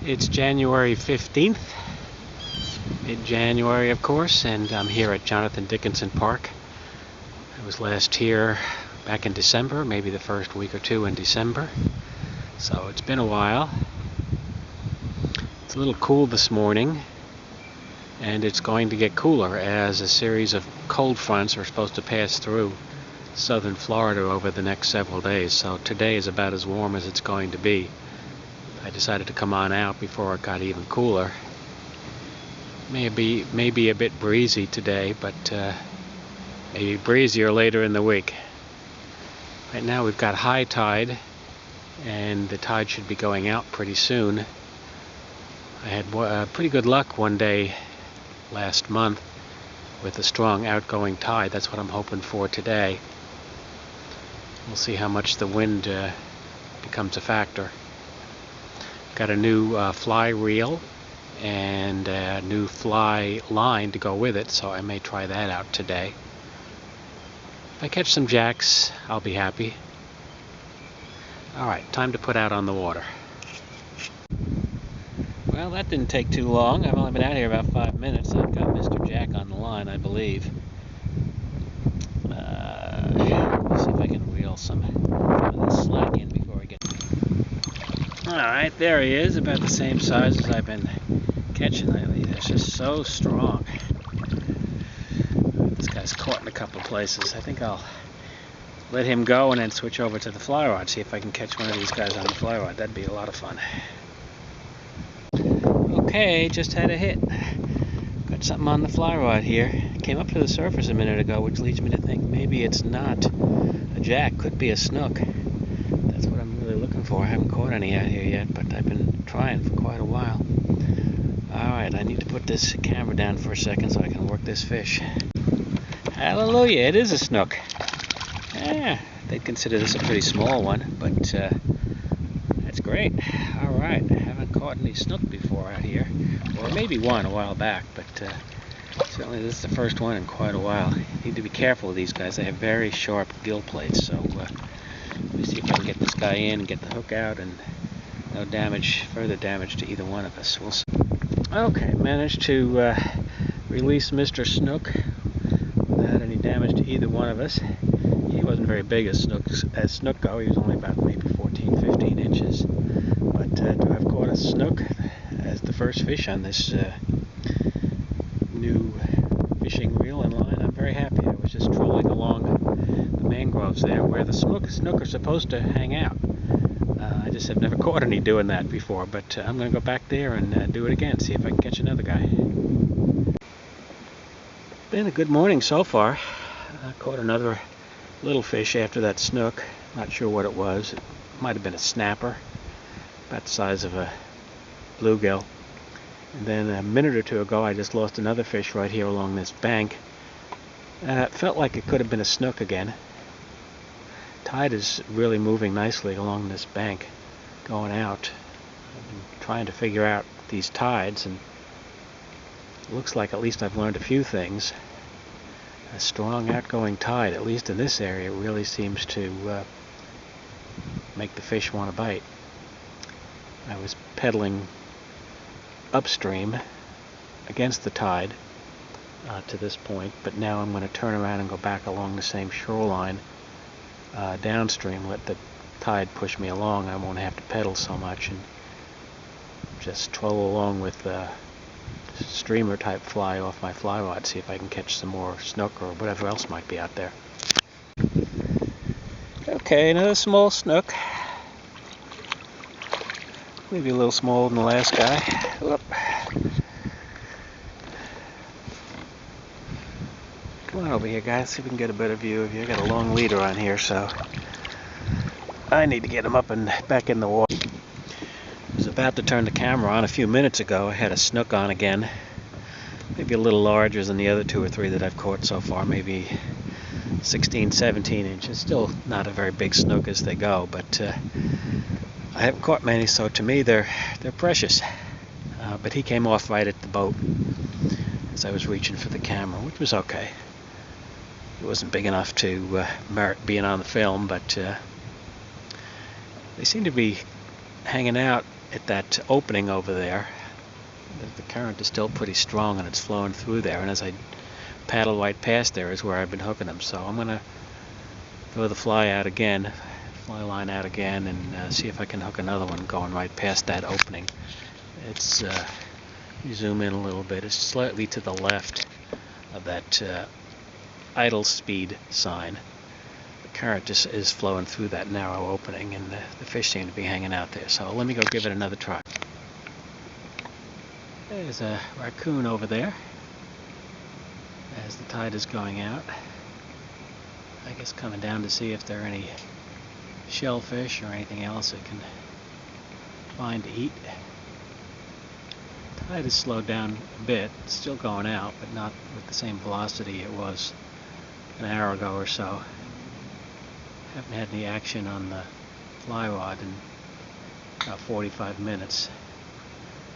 It's January 15th, mid-January of course, and I'm here at Jonathan Dickinson Park. I was last here back in December, maybe the first week or two in December, so it's been a while. It's a little cool this morning, and it's going to get cooler as a series of cold fronts are supposed to pass through southern Florida over the next several days, so today is about as warm as it's going to be. I decided to come on out before it got even cooler. Maybe a bit breezy today, but maybe breezier later in the week. Right now we've got high tide, and the tide should be going out pretty soon. I had pretty good luck one day last month with a strong outgoing tide. That's what I'm hoping for today. We'll see how much the wind becomes a factor. Got a new fly reel and a new fly line to go with it, so I may try that out today. If I catch some jacks, I'll be happy. Alright, time to put out on the water. Well, that didn't take too long. I've only been out here about 5 minutes. I've got Mr. Jack on the line, I believe. Let's see if I can reel some of this slack in before I get... Alright, there he is, about the same size as I've been catching lately. It's just so strong. This guy's caught in a couple of places. I think I'll let him go and then switch over to the fly rod, see if I can catch one of these guys on the fly rod. That'd be a lot of fun. Okay, just had a hit. Got something on the fly rod here. Came up to the surface a minute ago, which leads me to think maybe it's not a jack, could be a snook. That's what I'm really looking for. I haven't caught any out here yet, but I've been trying for quite a while. Alright, I need to put this camera down for a second so I can work this fish. Hallelujah, it is a snook. Yeah, they'd consider this a pretty small one, but that's great. Alright, I haven't caught any snook before out here, or maybe one a while back, but certainly this is the first one in quite a while. You need to be careful with these guys. They have very sharp gill plates, so let me see if I can get this guy in, get the hook out, and no damage, further damage to either one of us. We'll see. Okay, managed to release Mr. Snook without any damage to either one of us. He wasn't very big as snook go. He was only about maybe 14-15 inches. But to have caught a snook as the first fish on this new fishing reel and line, I'm very happy. I was just trolling along the mangroves there where the snook are supposed to hang out. I just have never caught any doing that before, but I'm going to go back there and do it again, see if I can catch another guy. Been a good morning so far. I caught another little fish after that snook. Not sure what it was. It might have been a snapper, about the size of a bluegill. And then a minute or two ago I just lost another fish right here along this bank. It felt like it could have been a snook again. Tide is really moving nicely along this bank going out. I've been trying to figure out these tides, and it looks like at least I've learned a few things. A strong outgoing tide, at least in this area, really seems to make the fish want to bite. I was pedaling upstream against the tide to this point, but now I'm going to turn around and go back along the same shoreline downstream, let the tide push me along. I won't have to pedal so much and just troll along with streamer type fly off my fly rod, see if I can catch some more snook or whatever else might be out there. Okay, another small snook. Maybe a little smaller than the last guy. Whoop. Come on over here, guys, see if we can get a better view of you. I got a long leader on here, so I need to get him up and back in the water. I was about to turn the camera on a few minutes ago. I had a snook on again, maybe a little larger than the other 2 or 3 that I've caught so far, maybe 16-17 inches. Still not a very big snook as they go, but I haven't caught many, so to me they're precious. But he came off right at the boat as I was reaching for the camera, which was okay. It wasn't big enough to merit being on the film, but they seem to be hanging out at that opening over there. The current is still pretty strong and it's flowing through there, and as I paddle right past there is where I've been hooking them. So I'm going to throw the fly line out again, and see if I can hook another one going right past that opening. It's you zoom in a little bit, it's slightly to the left of that idle speed sign. The current is flowing through that narrow opening, and the fish seem to be hanging out there. So let me go give it another try. There's a raccoon over there as the tide is going out. I guess coming down to see if there are any shellfish or anything else it can find to eat. The tide has slowed down a bit. It's still going out, but not with the same velocity it was an hour ago or so. Haven't had any action on the fly rod in about 45 minutes.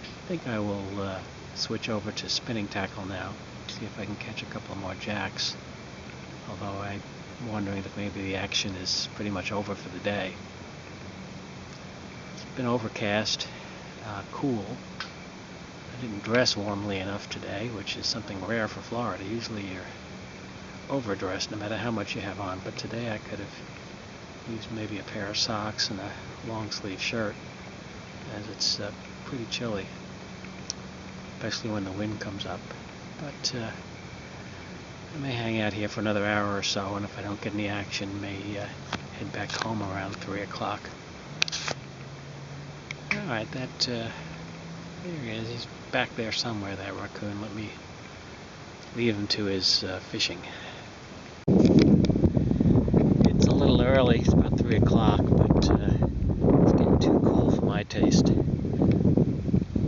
I think I will switch over to spinning tackle now, see if I can catch a couple more jacks, although I'm wondering if maybe the action is pretty much over for the day. It's been overcast, cool. I didn't dress warmly enough today, which is something rare for Florida. Usually you're overdressed no matter how much you have on, but today I could have used maybe a pair of socks and a long sleeve shirt, as it's pretty chilly, especially when the wind comes up. But I may hang out here for another hour or so, and if I don't get any action, may head back home around 3 o'clock. Alright, there he is. He's back there somewhere, that raccoon. Let me leave him to his fishing. It's a little early, it's about 3 o'clock, but it's getting too cool for my taste.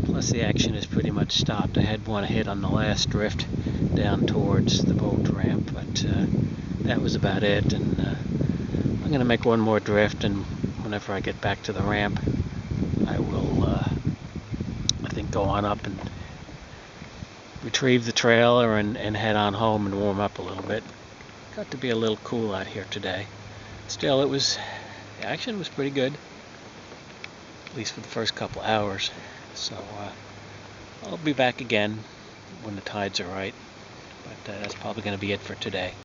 Plus the action is pretty much stopped. I had one hit on the last drift down towards the boat ramp, but that was about it. And I'm going to make one more drift, and whenever I get back to the ramp, I will, I think, go on up and retrieve the trailer and head on home and warm up a little bit. Got to be a little cool out here today. Still, the action was pretty good, at least for the first couple hours. So I'll be back again when the tides are right, but that's probably going to be it for today.